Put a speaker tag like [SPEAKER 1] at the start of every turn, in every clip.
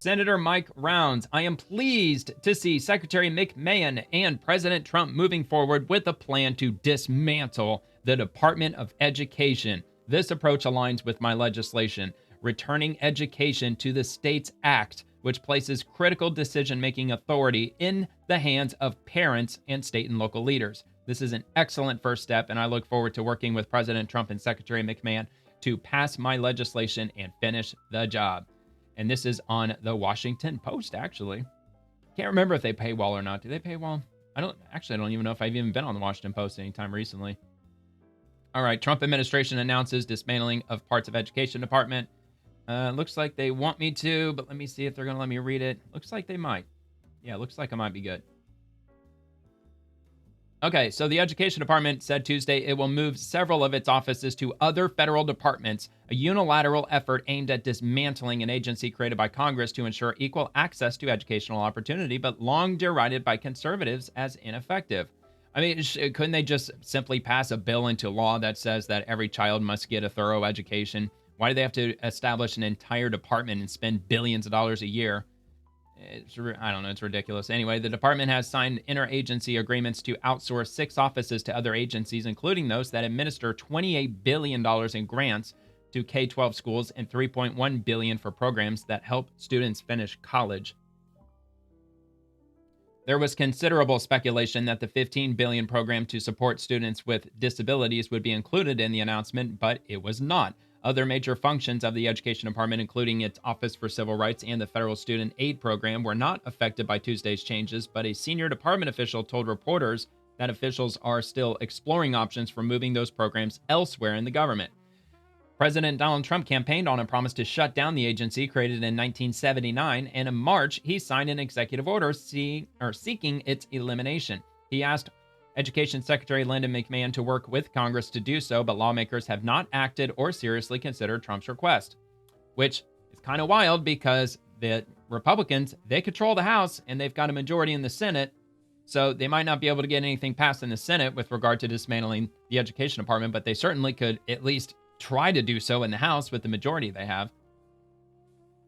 [SPEAKER 1] Senator Mike Rounds, I am pleased to see Secretary McMahon and President Trump moving forward with a plan to dismantle the Department of Education. This approach aligns with my legislation, Returning Education to the States Act, which places critical decision-making authority in the hands of parents and state and local leaders. This is an excellent first step, and I look forward to working with President Trump and Secretary McMahon to pass my legislation and finish the job. And this is on the Washington Post, actually. Can't remember if they paywall or not. Do they paywall? I don't even know if I've even been on the Washington Post anytime recently. All right, Trump administration announces dismantling of parts of education department. Looks like they want me to, but let me see if they're going to let me read it. Looks like they might. Yeah, looks like it might be good. Okay, so the Education Department said Tuesday it will move several of its offices to other federal departments, a unilateral effort aimed at dismantling an agency created by Congress to ensure equal access to educational opportunity, but long derided by conservatives as ineffective. I mean, couldn't they just simply pass a bill into law that says that every child must get a thorough education? Why do they have to establish an entire department and spend billions of dollars a year? I don't know, it's ridiculous. Anyway, the department has signed interagency agreements to outsource 6 offices to other agencies, including those that administer $28 billion in grants to K-12 schools and $3.1 billion for programs that help students finish college. There was considerable speculation that the $15 billion program to support students with disabilities would be included in the announcement, but it was not. Other major functions of the Education Department, including its Office for Civil Rights and the Federal Student Aid Program, were not affected by Tuesday's changes, but a senior department official told reporters that officials are still exploring options for moving those programs elsewhere in the government. President Donald Trump campaigned on a promise to shut down the agency created in 1979, and in March, he signed an executive order seeking its elimination. He asked Education Secretary Linda McMahon to work with Congress to do so, but lawmakers have not acted or seriously considered Trump's request, which is kind of wild because the Republicans, they control the House and they've got a majority in the Senate, so they might not be able to get anything passed in the Senate with regard to dismantling the Education Department, but they certainly could at least try to do so in the House with the majority they have.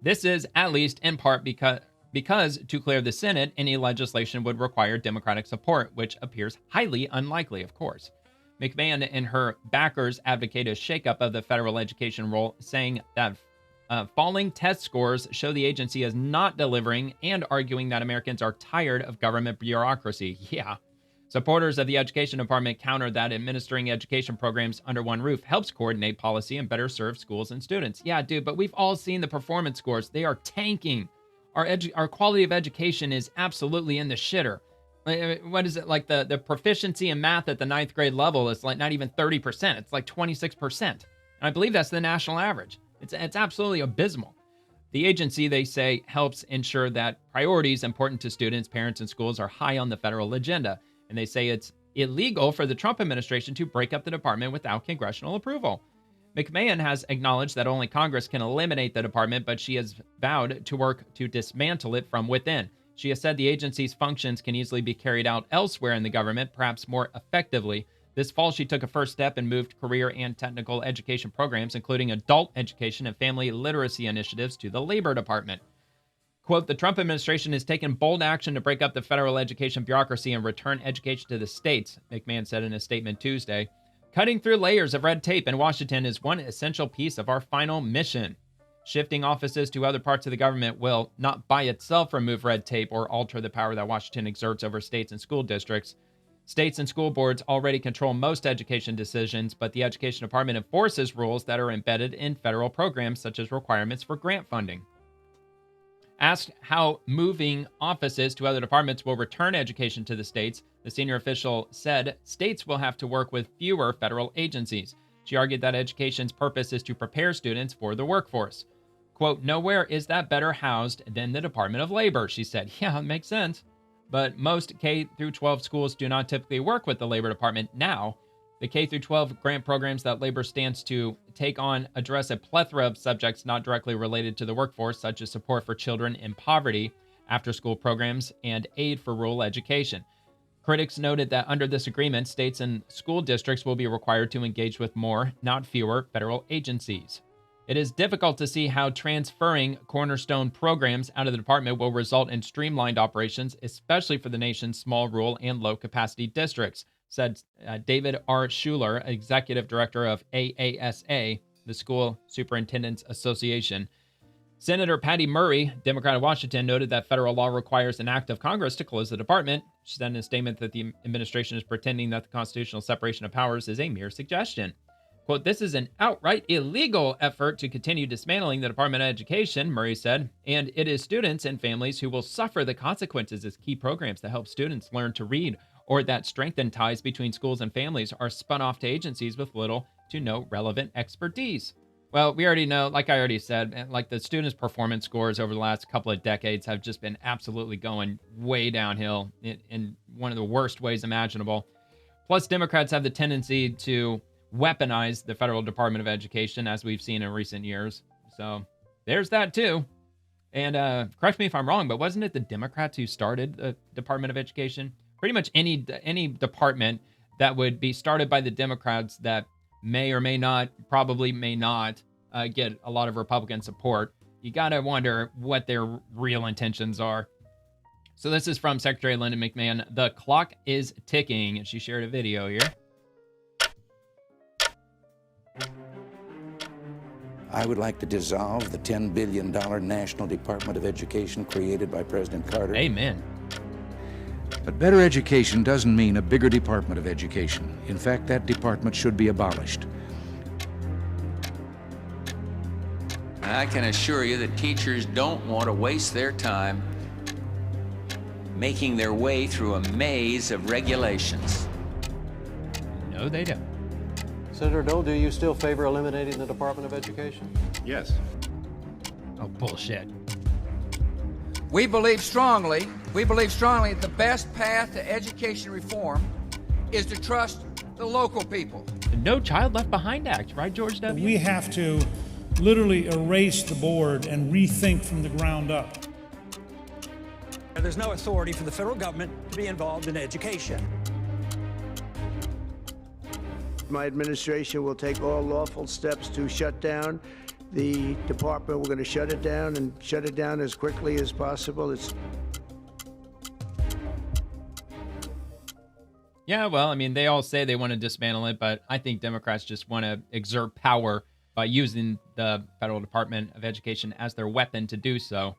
[SPEAKER 1] This is at least in part because to clear the Senate, any legislation would require Democratic support, which appears highly unlikely, of course. McMahon and her backers advocate a shakeup of the federal education role, saying that falling test scores show the agency is not delivering and arguing that Americans are tired of government bureaucracy. Yeah. Supporters of the Education Department counter that administering education programs under one roof helps coordinate policy and better serve schools and students. Yeah, dude, but we've all seen the performance scores. They are tanking. Our quality of education is absolutely in the shitter. What is it, like the proficiency in math at the 9th grade level is like not even 30%. It's like 26%. And I believe that's the national average. It's absolutely abysmal. The agency, they say, helps ensure that priorities important to students, parents, and schools are high on the federal agenda. And they say it's illegal for the Trump administration to break up the department without congressional approval. McMahon has acknowledged that only Congress can eliminate the department, but she has vowed to work to dismantle it from within. She has said the agency's functions can easily be carried out elsewhere in the government, perhaps more effectively. This fall, she took a first step and moved career and technical education programs, including adult education and family literacy initiatives, to the Labor Department. Quote, the Trump administration has taken bold action to break up the federal education bureaucracy and return education to the states, McMahon said in a statement Tuesday. Cutting through layers of red tape in Washington is one essential piece of our final mission. Shifting offices to other parts of the government will not by itself remove red tape or alter the power that Washington exerts over states and school districts. States and school boards already control most education decisions, but the Education Department enforces rules that are embedded in federal programs, such as requirements for grant funding. Asked how moving offices to other departments will return education to the states, the senior official said states will have to work with fewer federal agencies. She argued that education's purpose is to prepare students for the workforce. Quote, nowhere is that better housed than the Department of Labor, she said. Yeah, it makes sense. But most K-12 schools do not typically work with the Labor Department now. The K-12 grant programs that Labor stands to take on address a plethora of subjects not directly related to the workforce, such as support for children in poverty, after-school programs, and aid for rural education. Critics noted that under this agreement, states and school districts will be required to engage with more, not fewer, federal agencies. It is difficult to see how transferring cornerstone programs out of the department will result in streamlined operations, especially for the nation's small, rural, and low-capacity districts, said David R. Schuler, executive director of AASA, the School Superintendents Association. Senator Patty Murray, Democrat of Washington, noted that federal law requires an act of Congress to close the department. She said in a statement that the administration is pretending that the constitutional separation of powers is a mere suggestion. Quote, "This is an outright illegal effort to continue dismantling the Department of Education," Murray said, "and it is students and families who will suffer the consequences as key programs that help students learn to read or that strengthen ties between schools and families are spun off to agencies with little to no relevant expertise." Well, we already know, like I already said, like the students' performance scores over the last couple of decades have just been absolutely going way downhill in one of the worst ways imaginable. Plus, Democrats have the tendency to weaponize the federal Department of Education, as we've seen in recent years. So there's that too. And correct me if I'm wrong, but wasn't it the Democrats who started the Department of Education? Pretty much any department that would be started by the Democrats that may or may not, probably may not, get a lot of Republican support. You got to wonder what their real intentions are. So this is from Secretary Linda McMahon. "The clock is ticking." She shared a video here.
[SPEAKER 2] I would like to dissolve the $10 billion National Department of Education created by President Carter.
[SPEAKER 1] Amen.
[SPEAKER 2] But better education doesn't mean a bigger Department of Education. In fact, that department should be abolished.
[SPEAKER 3] And I can assure you that teachers don't want to waste their time making their way through a maze of regulations.
[SPEAKER 1] No, they don't.
[SPEAKER 4] Senator Dole, do you still favor eliminating the Department of Education?
[SPEAKER 2] Yes.
[SPEAKER 1] Oh, bullshit.
[SPEAKER 5] We believe strongly that the best path to education reform is to trust the local people.
[SPEAKER 1] The No Child Left Behind Act, right, George W.?
[SPEAKER 6] We have to literally erase the board and rethink from the ground up.
[SPEAKER 7] There's no authority for the federal government to be involved in education.
[SPEAKER 8] My administration will take all lawful steps to shut down the department. We're going to shut it down and shut it down as quickly as possible.
[SPEAKER 1] Yeah, well, I mean, they all say they want to dismantle it, but I think Democrats just want to exert power by using the federal Department of Education as their weapon to do so.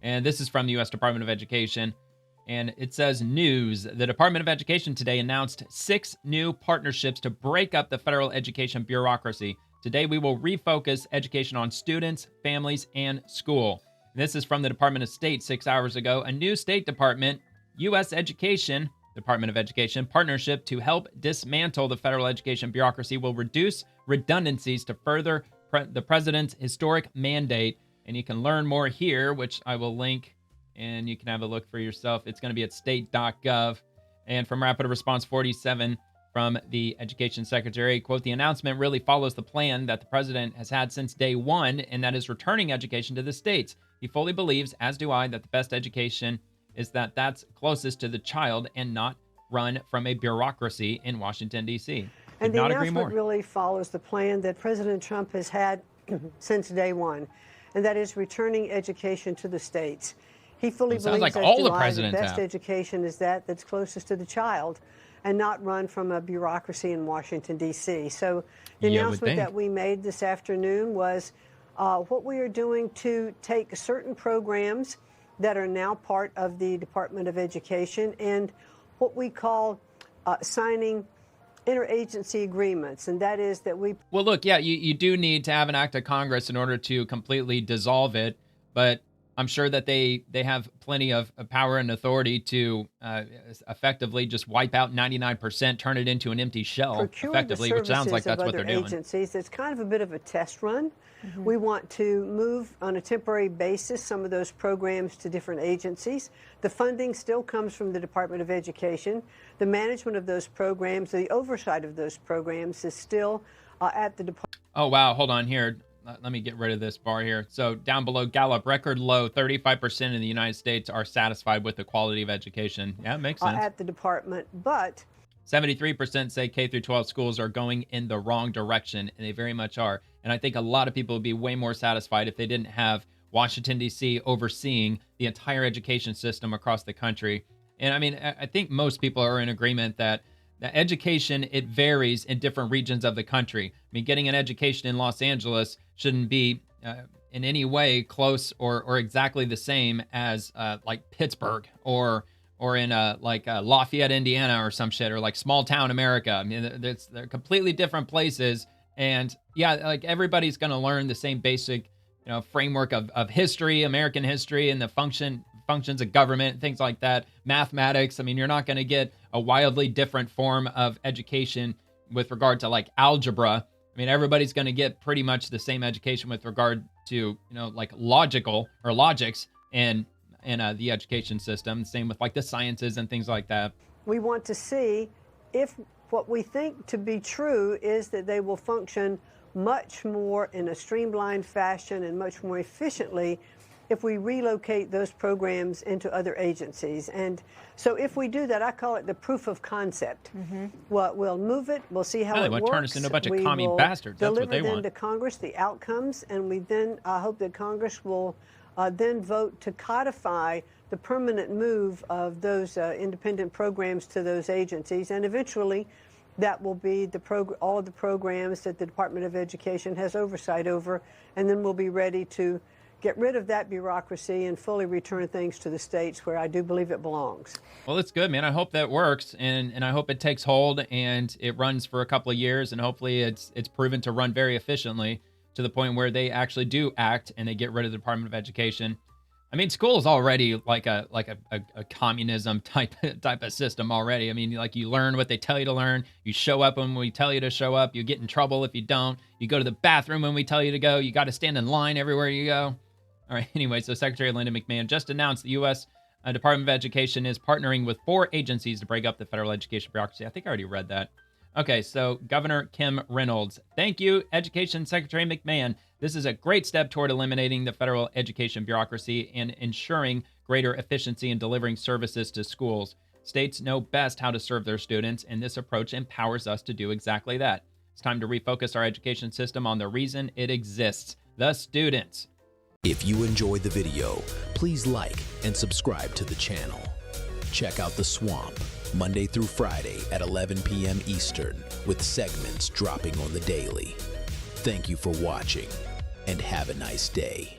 [SPEAKER 1] And this is from the U.S. Department of Education. And it says news. The Department of Education today announced 6 new partnerships to break up the federal education bureaucracy. Today, we will refocus education on students, families, and school. And this is from the Department of State 6 hours ago. A new State Department, U.S. Department of Education partnership to help dismantle the federal education bureaucracy will reduce redundancies to further the president's historic mandate. And you can learn more here, which I will link, and you can have a look for yourself. It's going to be at state.gov. And from Rapid Response 47 from the Education Secretary, quote, "The announcement really follows the plan that the president has had since day one, and that is returning education to the states. He fully believes, as do I, that the best education is that's closest to the child and not run from a bureaucracy in Washington, D.C.
[SPEAKER 9] And the announcement really follows the plan that President Trump has had since day one, and that is returning education to the states. He fully believes
[SPEAKER 1] like
[SPEAKER 9] that
[SPEAKER 1] all the presidents
[SPEAKER 9] best
[SPEAKER 1] have.
[SPEAKER 9] education is that's closest to the child and not run from a bureaucracy in Washington, D.C. So the announcement that we made this afternoon was what we are doing to take certain programs that are now part of the Department of Education and what we call signing interagency agreements, and that is that we...
[SPEAKER 1] Well, look, yeah, you do need to have an act of Congress in order to completely dissolve it, but I'm sure that they have plenty of power and authority to effectively just wipe out 99%, turn it into an empty shell, effectively, which sounds like that's what they're doing.
[SPEAKER 9] Agencies. It's kind of a bit of a test run. Mm-hmm. We want to move on a temporary basis some of those programs to different agencies. The funding still comes from the Department of Education. The management of those programs, the oversight of those programs is still at the Department.
[SPEAKER 1] Oh, wow. Hold on here. Let me get rid of this bar here. So down below, Gallup, record low, 35% in the United States are satisfied with the quality of education. Yeah, it makes sense.
[SPEAKER 9] At the department, but
[SPEAKER 1] 73% say K through 12 schools are going in the wrong direction, and they very much are. And I think a lot of people would be way more satisfied if they didn't have Washington, D.C. overseeing the entire education system across the country. And I mean, I think most people are in agreement that the education, it varies in different regions of the country. I mean, getting an education in Los Angeles shouldn't be in any way close or exactly the same as like Pittsburgh or in Lafayette, Indiana or some shit, or like small town America. I mean, they're completely different places. And yeah, like everybody's going to learn the same basic, framework of history, American history, and the functions of government, things like that. Mathematics. I mean, you're not going to get a wildly different form of education with regard to like algebra. I mean, everybody's going to get pretty much the same education with regard to, like logics and the education system. Same with like the sciences and things like that.
[SPEAKER 9] We want to see if what we think to be true is that they will function much more in a streamlined fashion and much more efficiently if we relocate those programs into other agencies. And so if we do that, I call it the proof of concept. We'll move it, we'll see how it works.
[SPEAKER 1] They want to turn us into a bunch of commie bastards. That's what they want.
[SPEAKER 9] Deliver then to Congress the outcomes, and we then hope that Congress will then vote to codify the permanent move of those independent programs to those agencies. And eventually, that will be all of the programs that the Department of Education has oversight over, and then we'll be ready to get rid of that bureaucracy and fully return things to the states where I do believe it belongs.
[SPEAKER 1] Well, it's good, man. I hope that works, and I hope it takes hold and it runs for a couple of years, and hopefully it's proven to run very efficiently to the point where they actually do act and they get rid of the Department of Education. I mean, school is already like a communism type of system already. I mean, like you learn what they tell you to learn. You show up when we tell you to show up. You get in trouble if you don't. You go to the bathroom when we tell you to go. You got to stand in line everywhere you go. All right. Anyway, so Secretary Linda McMahon just announced the U.S. Department of Education is partnering with 4 agencies to break up the federal education bureaucracy. I think I already read that. Okay, so Governor Kim Reynolds. Thank you, Education Secretary McMahon. This is a great step toward eliminating the federal education bureaucracy and ensuring greater efficiency in delivering services to schools. States know best how to serve their students, and this approach empowers us to do exactly that. It's time to refocus our education system on the reason it exists, the students.
[SPEAKER 10] If you enjoyed the video, please like and subscribe to the channel. Check out The Swamp, Monday through Friday at 11 p.m. Eastern, with segments dropping on the daily. Thank you for watching, and have a nice day.